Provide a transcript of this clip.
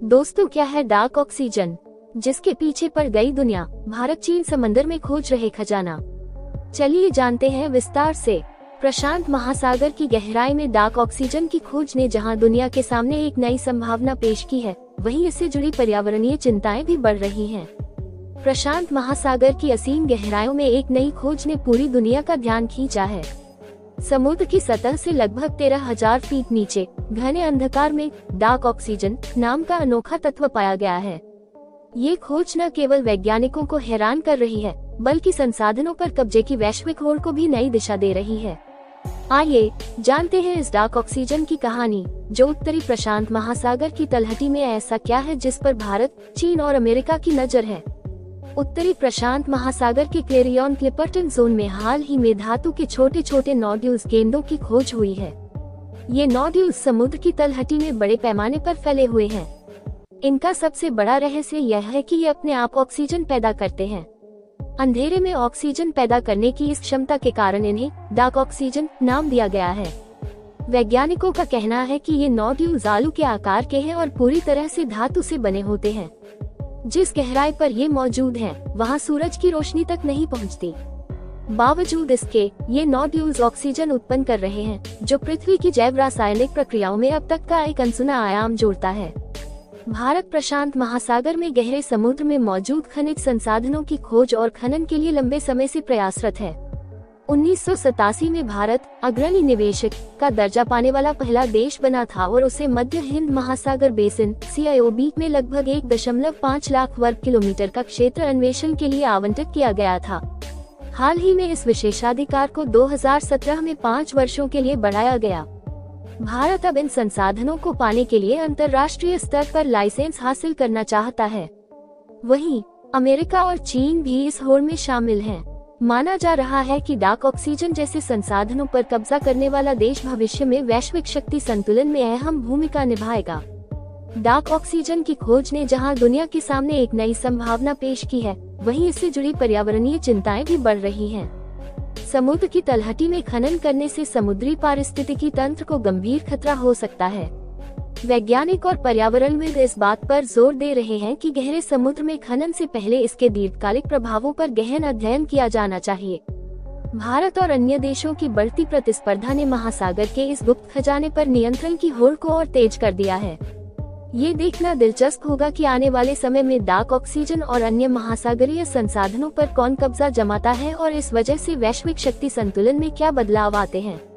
दोस्तों, क्या है डार्क ऑक्सीजन, जिसके पीछे पड़ गई दुनिया? भारत चीन समंदर में खोज रहे खजाना। चलिए जानते हैं विस्तार से। प्रशांत महासागर की गहराई में डार्क ऑक्सीजन की खोज ने जहां दुनिया के सामने एक नई संभावना पेश की है, वहीं इससे जुड़ी पर्यावरणीय चिंताएं भी बढ़ रही हैं। प्रशांत महासागर की असीम गहराइयों में एक नई खोज ने पूरी दुनिया का ध्यान खींचा है। समुद्र की सतह से लगभग 13,000 फीट नीचे घने अंधकार में डार्क ऑक्सीजन नाम का अनोखा तत्व पाया गया है। ये खोज न केवल वैज्ञानिकों को हैरान कर रही है, बल्कि संसाधनों पर कब्जे की वैश्विक होड़ को भी नई दिशा दे रही है। आइए जानते हैं इस डार्क ऑक्सीजन की कहानी, जो उत्तरी प्रशांत महासागर की तलहटी में ऐसा क्या है जिस पर भारत, चीन और अमेरिका की नजर है। उत्तरी प्रशांत महासागर के क्लेरियन क्लिपर्टन जोन में हाल ही में धातु के छोटे छोटे नोड्यूल्स गेंदों की खोज हुई है। ये नोड्यूल्स समुद्र की तलहटी में बड़े पैमाने पर फैले हुए हैं। इनका सबसे बड़ा रहस्य यह है कि ये अपने आप ऑक्सीजन पैदा करते हैं। अंधेरे में ऑक्सीजन पैदा करने की इस क्षमता के कारण इन्हें डार्क ऑक्सीजन नाम दिया गया है। वैज्ञानिकों का कहना है कि ये नोड्यूल्स आलू के आकार के हैं और पूरी तरह से धातु से बने होते हैं। जिस गहराई पर ये मौजूद हैं, वहाँ सूरज की रोशनी तक नहीं पहुँचती। बावजूद इसके, ये नोड्यूल्स ऑक्सीजन उत्पन्न कर रहे हैं, जो पृथ्वी की जैव रासायनिक प्रक्रियाओं में अब तक का एक अनसुना आयाम जोड़ता है। भारत प्रशांत महासागर में गहरे समुद्र में मौजूद खनिज संसाधनों की खोज और खनन के लिए लंबे समय से प्रयासरत है। 1987 में भारत अग्रणी निवेशक का दर्जा पाने वाला पहला देश बना था और उसे मध्य हिंद महासागर बेसिन (CIOB) में लगभग 1.5 लाख वर्ग किलोमीटर का क्षेत्र अन्वेषण के लिए आवंटित किया गया था। हाल ही में इस विशेषाधिकार को 2017 में 5 वर्षों के लिए बढ़ाया गया। भारत अब इन संसाधनों को पाने के लिए अंतर्राष्ट्रीय स्तर पर लाइसेंस हासिल करना चाहता है। वहीं अमेरिका और चीन भी इस होड़ में शामिल हैं। माना जा रहा है कि डार्क ऑक्सीजन जैसे संसाधनों पर कब्जा करने वाला देश भविष्य में वैश्विक शक्ति संतुलन में अहम भूमिका निभाएगा। डार्क ऑक्सीजन की खोज ने जहां दुनिया के सामने एक नई संभावना पेश की है, वहीं इससे जुड़ी पर्यावरणीय चिंताएं भी बढ़ रही हैं। समुद्र की तलहटी में खनन करने से समुद्री पारिस्थितिकी तंत्र को गंभीर खतरा हो सकता है। वैज्ञानिक और पर्यावरणविद इस बात पर जोर दे रहे हैं कि गहरे समुद्र में खनन से पहले इसके दीर्घकालिक प्रभावों पर गहन अध्ययन किया जाना चाहिए। भारत और अन्य देशों की बढ़ती प्रतिस्पर्धा ने महासागर के इस गुप्त खजाने पर नियंत्रण की होड़ को और तेज कर दिया है। ये देखना दिलचस्प होगा कि आने वाले समय में डार्क ऑक्सीजन और अन्य महासागरीय संसाधनों पर कौन कब्जा जमाता है और इस वजह से वैश्विक शक्ति संतुलन में क्या बदलाव आते हैं।